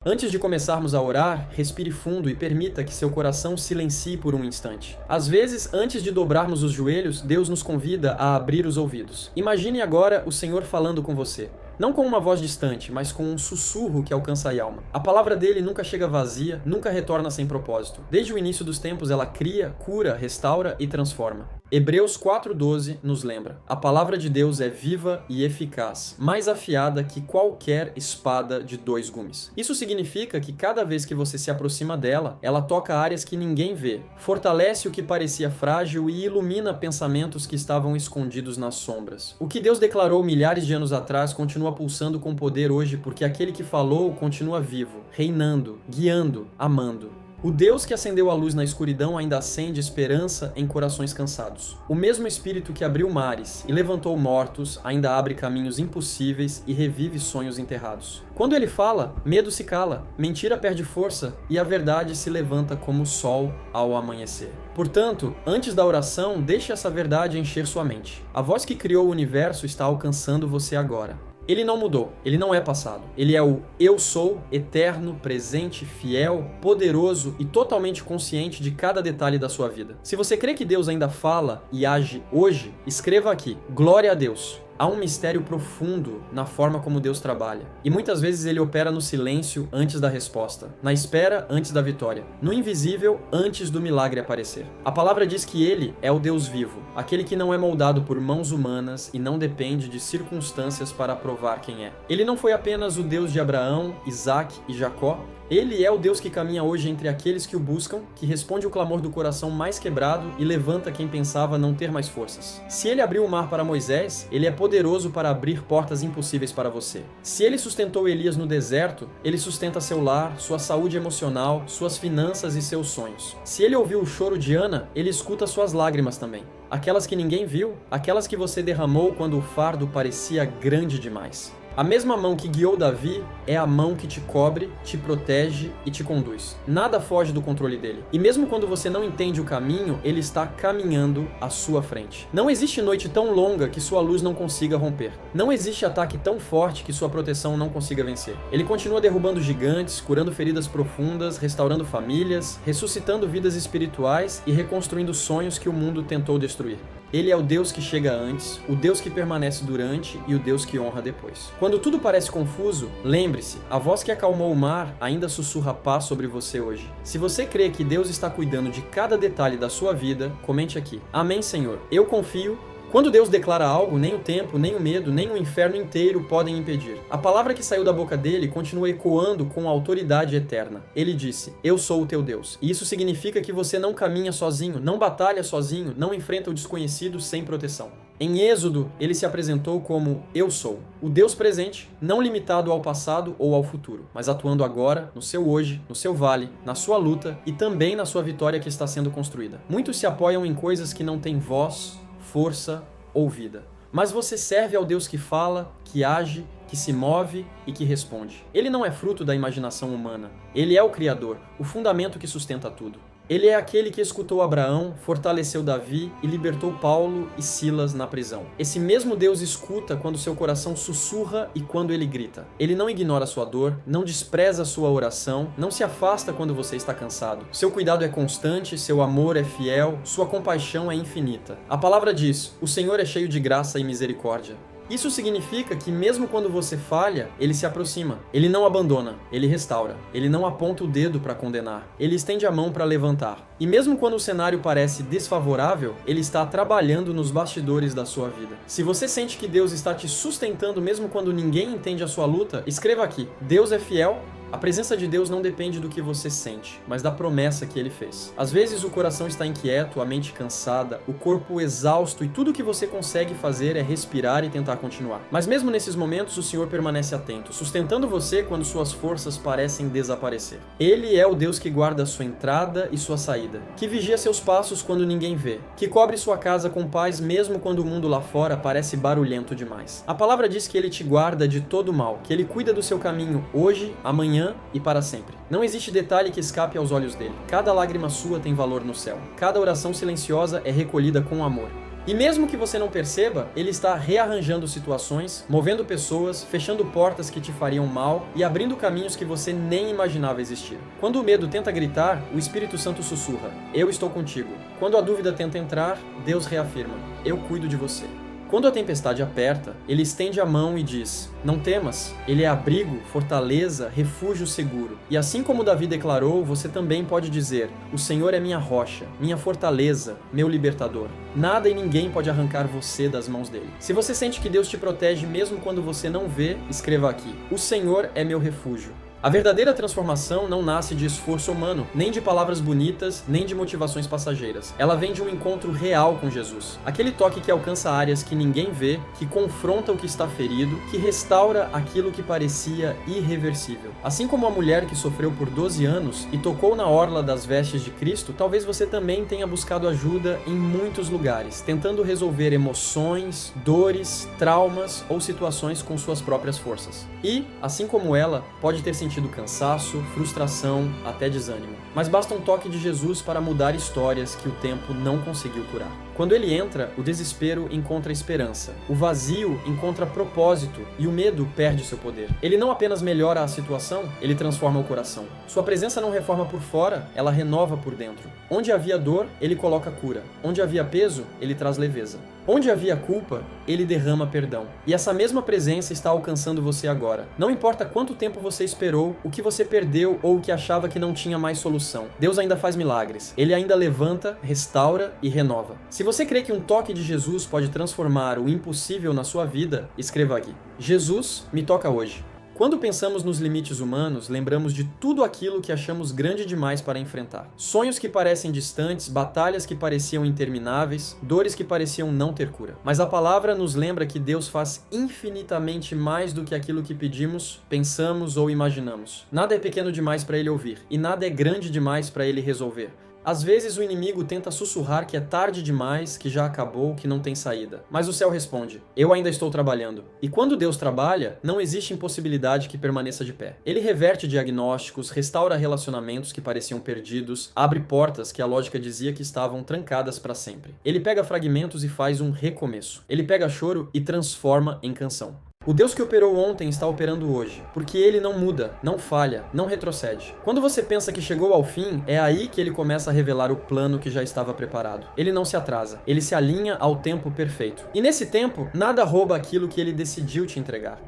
Antes de começarmos a orar, respire fundo e permita que seu coração silencie por um instante. Às vezes, antes de dobrarmos os joelhos, Deus nos convida a abrir os ouvidos. Imagine agora o Senhor falando com você. Não com uma voz distante, mas com um sussurro que alcança a alma. A palavra dele nunca chega vazia, nunca retorna sem propósito. Desde o início dos tempos, ela cria, cura, restaura e transforma. Hebreus 4:12 nos lembra: a palavra de Deus é viva e eficaz, mais afiada que qualquer espada de 2 gumes. Isso significa que cada vez que você se aproxima dela, ela toca áreas que ninguém vê, fortalece o que parecia frágil e ilumina pensamentos que estavam escondidos nas sombras. O que Deus declarou milhares de anos atrás continua pulsando com poder hoje, porque aquele que falou continua vivo, reinando, guiando, amando. O Deus que acendeu a luz na escuridão ainda acende esperança em corações cansados. O mesmo Espírito que abriu mares e levantou mortos ainda abre caminhos impossíveis e revive sonhos enterrados. Quando ele fala, medo se cala, mentira perde força e a verdade se levanta como o sol ao amanhecer. Portanto, antes da oração, deixe essa verdade encher sua mente. A voz que criou o universo está alcançando você agora. Ele não mudou, ele não é passado. Ele é o Eu Sou, eterno, presente, fiel, poderoso e totalmente consciente de cada detalhe da sua vida. Se você crê que Deus ainda fala e age hoje, escreva aqui: Glória a Deus. Há um mistério profundo na forma como Deus trabalha. E muitas vezes ele opera no silêncio antes da resposta, na espera antes da vitória, no invisível antes do milagre aparecer. A palavra diz que ele é o Deus vivo, aquele que não é moldado por mãos humanas e não depende de circunstâncias para provar quem é. Ele não foi apenas o Deus de Abraão, Isaac e Jacó. Ele é o Deus que caminha hoje entre aqueles que o buscam, que responde o clamor do coração mais quebrado e levanta quem pensava não ter mais forças. Se ele abriu o mar para Moisés, ele é poderoso para abrir portas impossíveis para você. Se ele sustentou Elias no deserto, ele sustenta seu lar, sua saúde emocional, suas finanças e seus sonhos. Se ele ouviu o choro de Ana, ele escuta suas lágrimas também. Aquelas que ninguém viu, aquelas que você derramou quando o fardo parecia grande demais. A mesma mão que guiou Davi é a mão que te cobre, te protege e te conduz. Nada foge do controle dele. E mesmo quando você não entende o caminho, ele está caminhando à sua frente. Não existe noite tão longa que sua luz não consiga romper. Não existe ataque tão forte que sua proteção não consiga vencer. Ele continua derrubando gigantes, curando feridas profundas, restaurando famílias, ressuscitando vidas espirituais e reconstruindo sonhos que o mundo tentou destruir. Ele é o Deus que chega antes, o Deus que permanece durante e o Deus que honra depois. Quando tudo parece confuso, lembre-se, a voz que acalmou o mar ainda sussurra paz sobre você hoje. Se você crê que Deus está cuidando de cada detalhe da sua vida, comente aqui: Amém, Senhor. Eu confio. Quando Deus declara algo, nem o tempo, nem o medo, nem o inferno inteiro podem impedir. A palavra que saiu da boca dele continua ecoando com autoridade eterna. Ele disse: Eu sou o teu Deus. E isso significa que você não caminha sozinho, não batalha sozinho, não enfrenta o desconhecido sem proteção. Em Êxodo, ele se apresentou como Eu Sou, o Deus presente, não limitado ao passado ou ao futuro, mas atuando agora, no seu hoje, no seu vale, na sua luta e também na sua vitória que está sendo construída. Muitos se apoiam em coisas que não têm voz, força ou vida. Mas você serve ao Deus que fala, que age, que se move e que responde. Ele não é fruto da imaginação humana. Ele é o Criador, o fundamento que sustenta tudo. Ele é aquele que escutou Abraão, fortaleceu Davi e libertou Paulo e Silas na prisão. Esse mesmo Deus escuta quando seu coração sussurra e quando ele grita. Ele não ignora sua dor, não despreza sua oração, não se afasta quando você está cansado. Seu cuidado é constante, seu amor é fiel, sua compaixão é infinita. A palavra diz: o Senhor é cheio de graça e misericórdia. Isso significa que mesmo quando você falha, ele se aproxima. Ele não abandona, ele restaura. Ele não aponta o dedo para condenar. Ele estende a mão para levantar. E mesmo quando o cenário parece desfavorável, ele está trabalhando nos bastidores da sua vida. Se você sente que Deus está te sustentando mesmo quando ninguém entende a sua luta, escreva aqui: Deus é fiel. A presença de Deus não depende do que você sente, mas da promessa que ele fez. Às vezes o coração está inquieto, a mente cansada, o corpo exausto e tudo o que você consegue fazer é respirar e tentar continuar. Mas mesmo nesses momentos o Senhor permanece atento, sustentando você quando suas forças parecem desaparecer. Ele é o Deus que guarda sua entrada e sua saída, que vigia seus passos quando ninguém vê, que cobre sua casa com paz mesmo quando o mundo lá fora parece barulhento demais. A palavra diz que ele te guarda de todo mal, que ele cuida do seu caminho hoje, amanhã e para sempre. Não existe detalhe que escape aos olhos dele. Cada lágrima sua tem valor no céu. Cada oração silenciosa é recolhida com amor. E mesmo que você não perceba, ele está rearranjando situações, movendo pessoas, fechando portas que te fariam mal e abrindo caminhos que você nem imaginava existir. Quando o medo tenta gritar, o Espírito Santo sussurra: eu estou contigo. Quando a dúvida tenta entrar, Deus reafirma: eu cuido de você. Quando a tempestade aperta, ele estende a mão e diz: não temas, ele é abrigo, fortaleza, refúgio seguro. E assim como Davi declarou, você também pode dizer: o Senhor é minha rocha, minha fortaleza, meu libertador. Nada e ninguém pode arrancar você das mãos dele. Se você sente que Deus te protege mesmo quando você não vê, escreva aqui: o Senhor é meu refúgio. A verdadeira transformação não nasce de esforço humano, nem de palavras bonitas, nem de motivações passageiras. Ela vem de um encontro real com Jesus. Aquele toque que alcança áreas que ninguém vê, que confronta o que está ferido, que restaura aquilo que parecia irreversível. Assim como a mulher que sofreu por 12 anos e tocou na orla das vestes de Cristo, talvez você também tenha buscado ajuda em muitos lugares, tentando resolver emoções, dores, traumas ou situações com suas próprias forças. E, assim como ela, pode ter sentido cansaço, frustração, até desânimo. Mas basta um toque de Jesus para mudar histórias que o tempo não conseguiu curar. Quando ele entra, o desespero encontra esperança, o vazio encontra propósito e o medo perde seu poder. Ele não apenas melhora a situação, ele transforma o coração. Sua presença não reforma por fora, ela renova por dentro. Onde havia dor, ele coloca cura. Onde havia peso, ele traz leveza. Onde havia culpa, ele derrama perdão. E essa mesma presença está alcançando você agora. Não importa quanto tempo você esperou, o que você perdeu ou o que achava que não tinha mais solução. Deus ainda faz milagres. Ele ainda levanta, restaura e renova. Se você crê que um toque de Jesus pode transformar o impossível na sua vida, escreva aqui: Jesus me toca hoje. Quando pensamos nos limites humanos, lembramos de tudo aquilo que achamos grande demais para enfrentar. Sonhos que parecem distantes, batalhas que pareciam intermináveis, dores que pareciam não ter cura. Mas a palavra nos lembra que Deus faz infinitamente mais do que aquilo que pedimos, pensamos ou imaginamos. Nada é pequeno demais para Ele ouvir, e nada é grande demais para Ele resolver. Às vezes o inimigo tenta sussurrar que é tarde demais, que já acabou, que não tem saída. Mas o céu responde: eu ainda estou trabalhando. E quando Deus trabalha, não existe impossibilidade que permaneça de pé. Ele reverte diagnósticos, restaura relacionamentos que pareciam perdidos, abre portas que a lógica dizia que estavam trancadas para sempre. Ele pega fragmentos e faz um recomeço. Ele pega choro e transforma em canção. O Deus que operou ontem está operando hoje, porque Ele não muda, não falha, não retrocede. Quando você pensa que chegou ao fim, é aí que Ele começa a revelar o plano que já estava preparado. Ele não se atrasa, Ele se alinha ao tempo perfeito. E nesse tempo, nada rouba aquilo que Ele decidiu te entregar.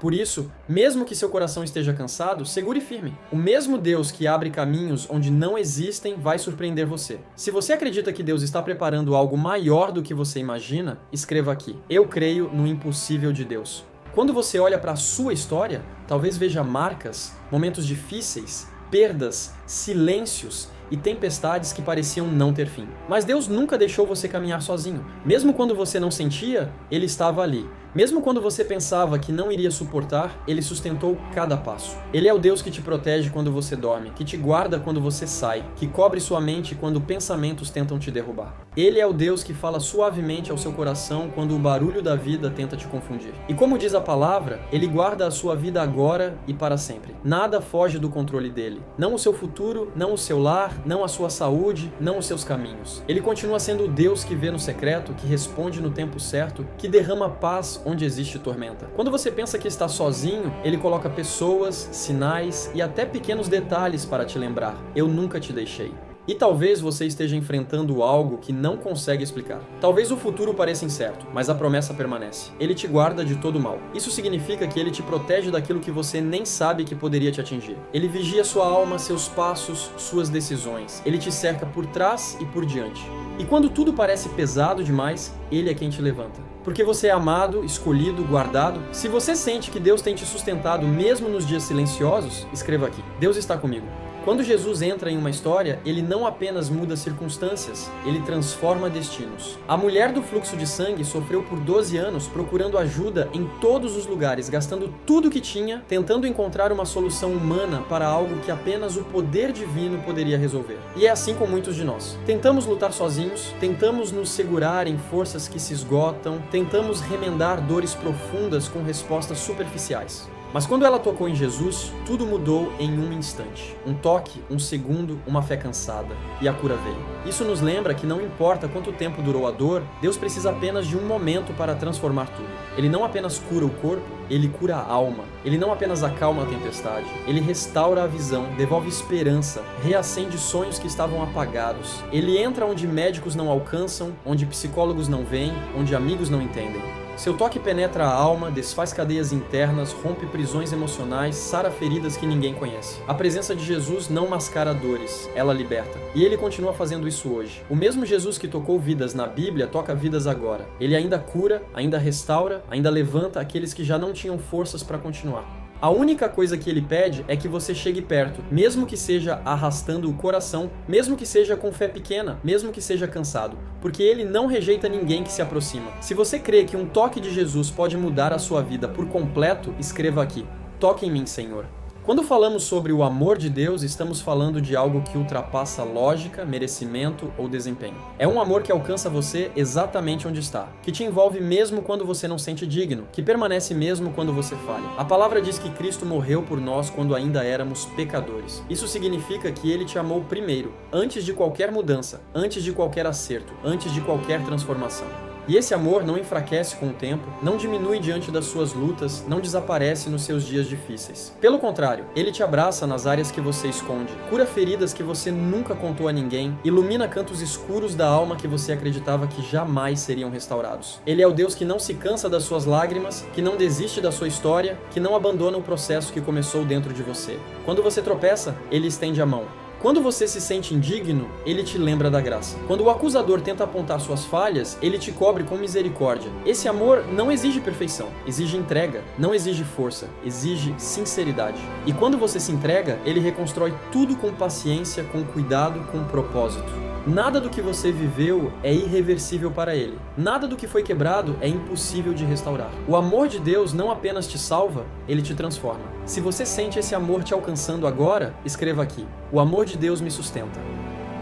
Por isso, mesmo que seu coração esteja cansado, segure firme. O mesmo Deus que abre caminhos onde não existem vai surpreender você. Se você acredita que Deus está preparando algo maior do que você imagina, escreva aqui: eu creio no impossível de Deus. Quando você olha para a sua história, talvez veja marcas, momentos difíceis, perdas, silêncios e tempestades que pareciam não ter fim. Mas Deus nunca deixou você caminhar sozinho. Mesmo quando você não sentia, Ele estava ali. Mesmo quando você pensava que não iria suportar, Ele sustentou cada passo. Ele é o Deus que te protege quando você dorme, que te guarda quando você sai, que cobre sua mente quando pensamentos tentam te derrubar. Ele é o Deus que fala suavemente ao seu coração quando o barulho da vida tenta te confundir. E como diz a palavra, Ele guarda a sua vida agora e para sempre. Nada foge do controle dele. Não o seu futuro, não o seu lar, não a sua saúde, não os seus caminhos. Ele continua sendo o Deus que vê no secreto, que responde no tempo certo, que derrama paz onde existe tormenta. Quando você pensa que está sozinho, Ele coloca pessoas, sinais e até pequenos detalhes para te lembrar: eu nunca te deixei. E talvez você esteja enfrentando algo que não consegue explicar. Talvez o futuro pareça incerto, mas a promessa permanece. Ele te guarda de todo mal. Isso significa que Ele te protege daquilo que você nem sabe que poderia te atingir. Ele vigia sua alma, seus passos, suas decisões. Ele te cerca por trás e por diante. E quando tudo parece pesado demais, Ele é quem te levanta. Porque você é amado, escolhido, guardado. Se você sente que Deus tem te sustentado mesmo nos dias silenciosos, escreva aqui: Deus está comigo. Quando Jesus entra em uma história, Ele não apenas muda circunstâncias, Ele transforma destinos. A mulher do fluxo de sangue sofreu por 12 anos procurando ajuda em todos os lugares, gastando tudo que tinha, tentando encontrar uma solução humana para algo que apenas o poder divino poderia resolver. E é assim com muitos de nós. Tentamos lutar sozinhos, tentamos nos segurar em forças que se esgotam, tentamos remendar dores profundas com respostas superficiais. Mas quando ela tocou em Jesus, tudo mudou em um instante. Um toque, um segundo, uma fé cansada. E a cura veio. Isso nos lembra que não importa quanto tempo durou a dor, Deus precisa apenas de um momento para transformar tudo. Ele não apenas cura o corpo, ele cura a alma. Ele não apenas acalma a tempestade, ele restaura a visão, devolve esperança, reacende sonhos que estavam apagados. Ele entra onde médicos não alcançam, onde psicólogos não veem, onde amigos não entendem. Seu toque penetra a alma, desfaz cadeias internas, rompe prisões emocionais, sara feridas que ninguém conhece. A presença de Jesus não mascara dores, ela liberta. E ele continua fazendo isso hoje. O mesmo Jesus que tocou vidas na Bíblia, toca vidas agora. Ele ainda cura, ainda restaura, ainda levanta aqueles que já não tinham forças para continuar. A única coisa que ele pede é que você chegue perto, mesmo que seja arrastando o coração, mesmo que seja com fé pequena, mesmo que seja cansado, porque ele não rejeita ninguém que se aproxima. Se você crê que um toque de Jesus pode mudar a sua vida por completo, escreva aqui: toque em mim, Senhor. Quando falamos sobre o amor de Deus, estamos falando de algo que ultrapassa lógica, merecimento ou desempenho. É um amor que alcança você exatamente onde está, que te envolve mesmo quando você não sente digno, que permanece mesmo quando você falha. A palavra diz que Cristo morreu por nós quando ainda éramos pecadores. Isso significa que Ele te amou primeiro, antes de qualquer mudança, antes de qualquer acerto, antes de qualquer transformação. E esse amor não enfraquece com o tempo, não diminui diante das suas lutas, não desaparece nos seus dias difíceis. Pelo contrário, ele te abraça nas áreas que você esconde, cura feridas que você nunca contou a ninguém, ilumina cantos escuros da alma que você acreditava que jamais seriam restaurados. Ele é o Deus que não se cansa das suas lágrimas, que não desiste da sua história, que não abandona o processo que começou dentro de você. Quando você tropeça, ele estende a mão. Quando você se sente indigno, ele te lembra da graça. Quando o acusador tenta apontar suas falhas, ele te cobre com misericórdia. Esse amor não exige perfeição, exige entrega, não exige força, exige sinceridade. E quando você se entrega, ele reconstrói tudo com paciência, com cuidado, com propósito. Nada do que você viveu é irreversível para ele. Nada do que foi quebrado é impossível de restaurar. O amor de Deus não apenas te salva, ele te transforma. Se você sente esse amor te alcançando agora, escreva aqui: o amor de Deus me sustenta.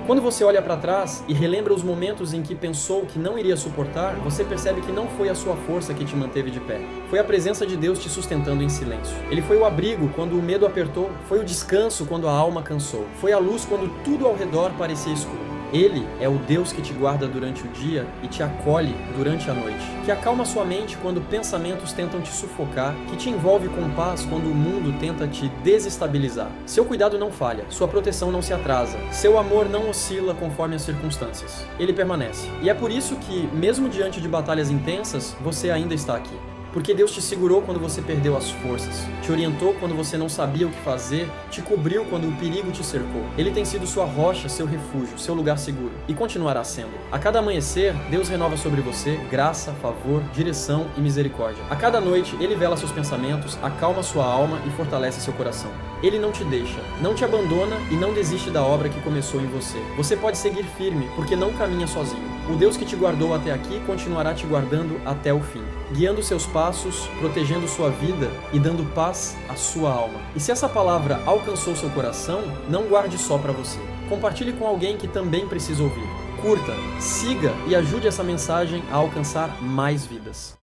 Quando você olha para trás e relembra os momentos em que pensou que não iria suportar, você percebe que não foi a sua força que te manteve de pé. Foi a presença de Deus te sustentando em silêncio. Ele foi o abrigo quando o medo apertou, foi o descanso quando a alma cansou, foi a luz quando tudo ao redor parecia escuro. Ele é o Deus que te guarda durante o dia e te acolhe durante a noite, que acalma sua mente quando pensamentos tentam te sufocar, que te envolve com paz quando o mundo tenta te desestabilizar. Seu cuidado não falha, sua proteção não se atrasa, seu amor não oscila conforme as circunstâncias. Ele permanece. E é por isso que, mesmo diante de batalhas intensas, você ainda está aqui. Porque Deus te segurou quando você perdeu as forças, te orientou quando você não sabia o que fazer, te cobriu quando o perigo te cercou. Ele tem sido sua rocha, seu refúgio, seu lugar seguro, e continuará sendo. A cada amanhecer, Deus renova sobre você graça, favor, direção e misericórdia. A cada noite, Ele vela seus pensamentos, acalma sua alma e fortalece seu coração. Ele não te deixa, não te abandona e não desiste da obra que começou em você. Você pode seguir firme, porque não caminha sozinho. O Deus que te guardou até aqui continuará te guardando até o fim, guiando seus passos, protegendo sua vida e dando paz à sua alma. E se essa palavra alcançou seu coração, não guarde só para você. Compartilhe com alguém que também precisa ouvir. Curta, siga e ajude essa mensagem a alcançar mais vidas.